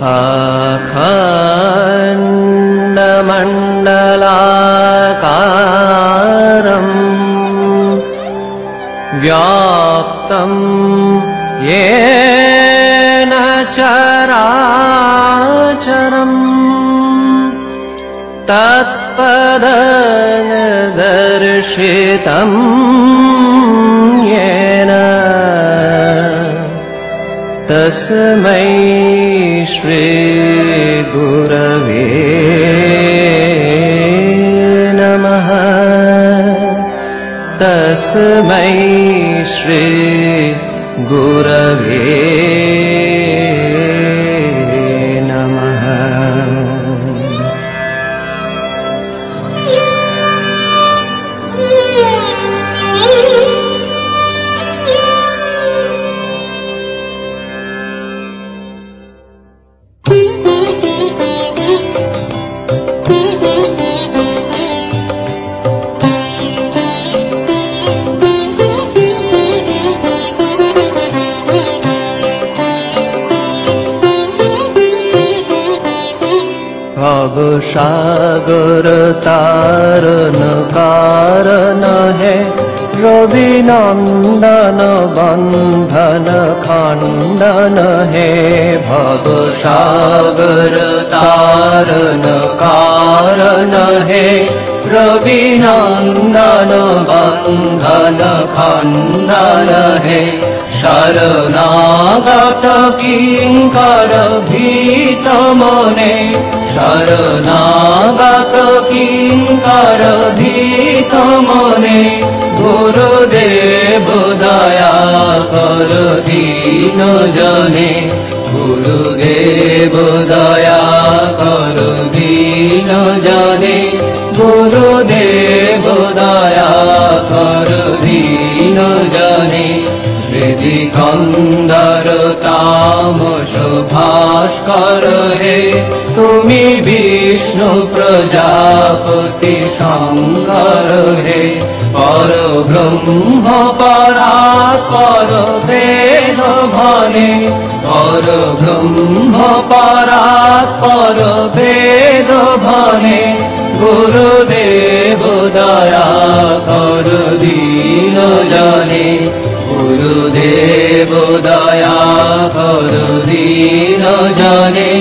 अखण्डमण्डलाकारम् व्याप्तं येन चराचरम् तत्पददर्शितं येन तस्मै श्री गुरवे नमः। तस्मै श्री गुरवे नमः। भवसागर तारन कारण है रविनंदन बंधन खंडन है। भवसागर तारन कारण है रविनंदन बंधन खंडन है। शरणागत किंकर भीत मने शरणागत किंकर भीत मने गुरुदेव दया कर दीन जने। गुरुदेव दया कर दीन जने। गुरुदेव दया कर दीन जने। हृदि कंदर तामस भास्कर हे तुमी विष्णु प्रजापति शंकर हे। पर ब्रह्म परात्पर वेद भने। पर ब्रह्म परात्पर वेद भने। गुरुदेव दया कर दीन जने। गुरुदेव दया कर दीन जने।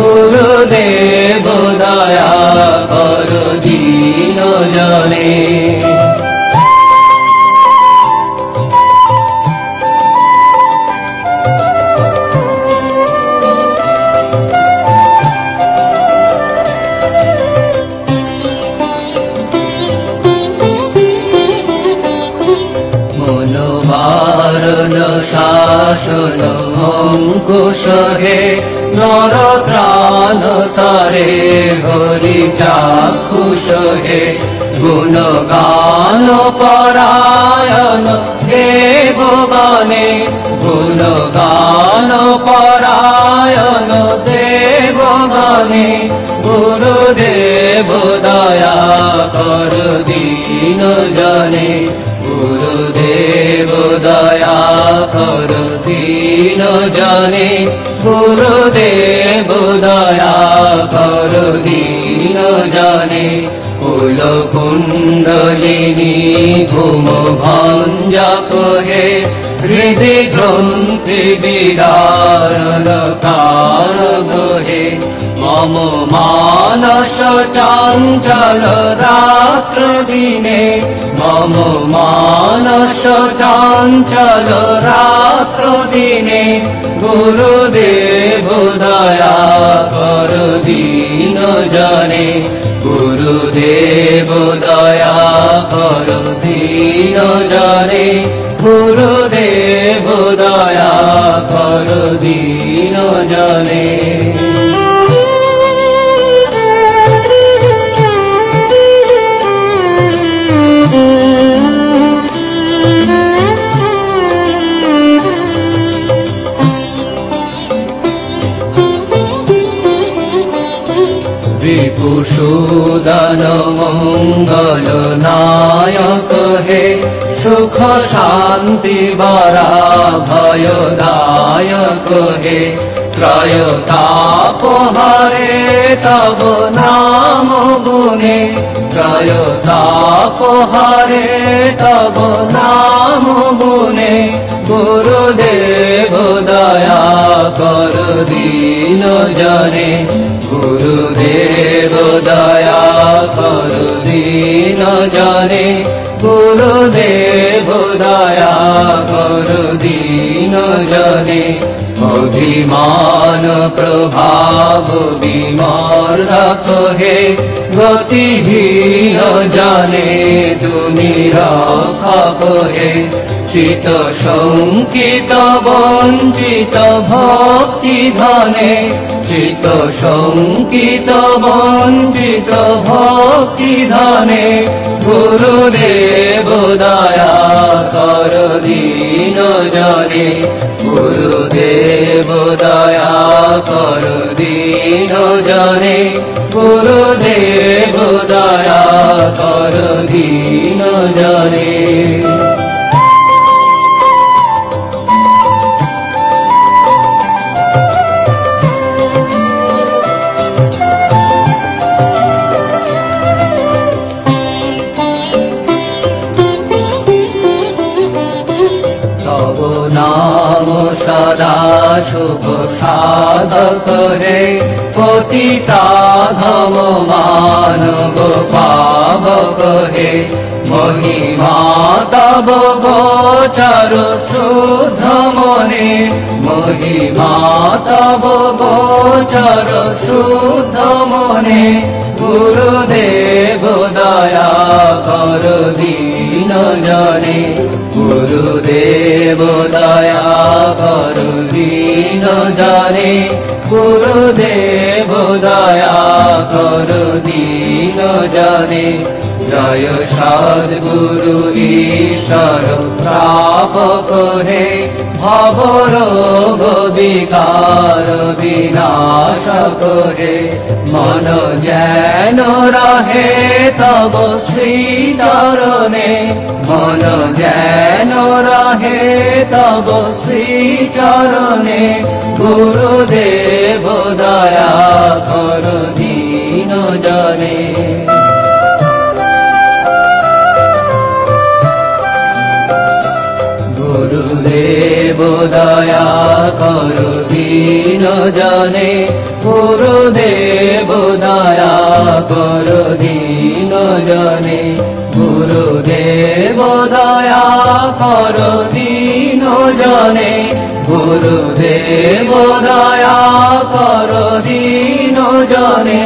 गुरुदेव दया कर दीन जने। शासन अंकुश हे नर त्राण तारे हरि चाक्षुष हे। गुणगान परायण देवगाने। गुणगान परायण देवगाने। गुरुदेव दया कर दीन जने। गुरुदेव दया कर दीन जने। गुरुदेव दया कर दीन जने। कुल कुंडलिनी धूम भंजक हे हृदि ग्रंथि विदारण कारक हे। मम मानस चंचल रात्र दिने। मम मानस चंचल रात्र दिने। गुरुदेव दया कर दीन जने। गुरुदेव दया कर दीन जने। गुरुदेव दया कर दीन जने। विभूषुदन मंगल नायक हे सुख शांति बरा भयदायक हे ত্রয়তাপহারে তব নাম গুণে ত্রয়তাপহারে তব নাম গুণে গুরুদেব দয়া কর দীন জনে গুরুদেব দয়া কর দীন জনে গুরুদেব দয়া কর দীন জনে অভিমান প্রভাব বিমর্দক হে গতিহীন জানে তুমি রক্ষা করে চিত শঙ্কিত বঞ্চিত ভক্তি ধনে চিত শঙ্কিত বঞ্চিত ভক্তি ধনে গুরুদেব দয়া কর দীন জনে গুরুদেব দয়া কর দীন জনে গুরুদেব দয়া কর দীন জনে নাম সদা শুভ সাধক হে পতিতা ধম মানব পাবক হে মহিমা তব গোচর শুদ্ধ মনে মহিমা তব গোচর শুদ্ধ মনে গুরুদেব দয়া কর দীন জনে গুরুদেব দয়া কর দীন জনে গুরুদেব দয়া কর দীন জনে জয় সদ্গুরু ঈশ্বর প্রাপক হে ভবরোগ বিকার বিনাশক হে মন যেন রহে তব শ্রীচরণে মন যেন রহে তব শ্রীচরণে গুরুদেব দয়া কর দীন জনে গুরুদেব দয়া কর দীন জনে গুরুদেব দয়া কর দীন জনে গুরুদেব দয়া কর দীন জনে গুরুদেব দয়া কর দীন জনে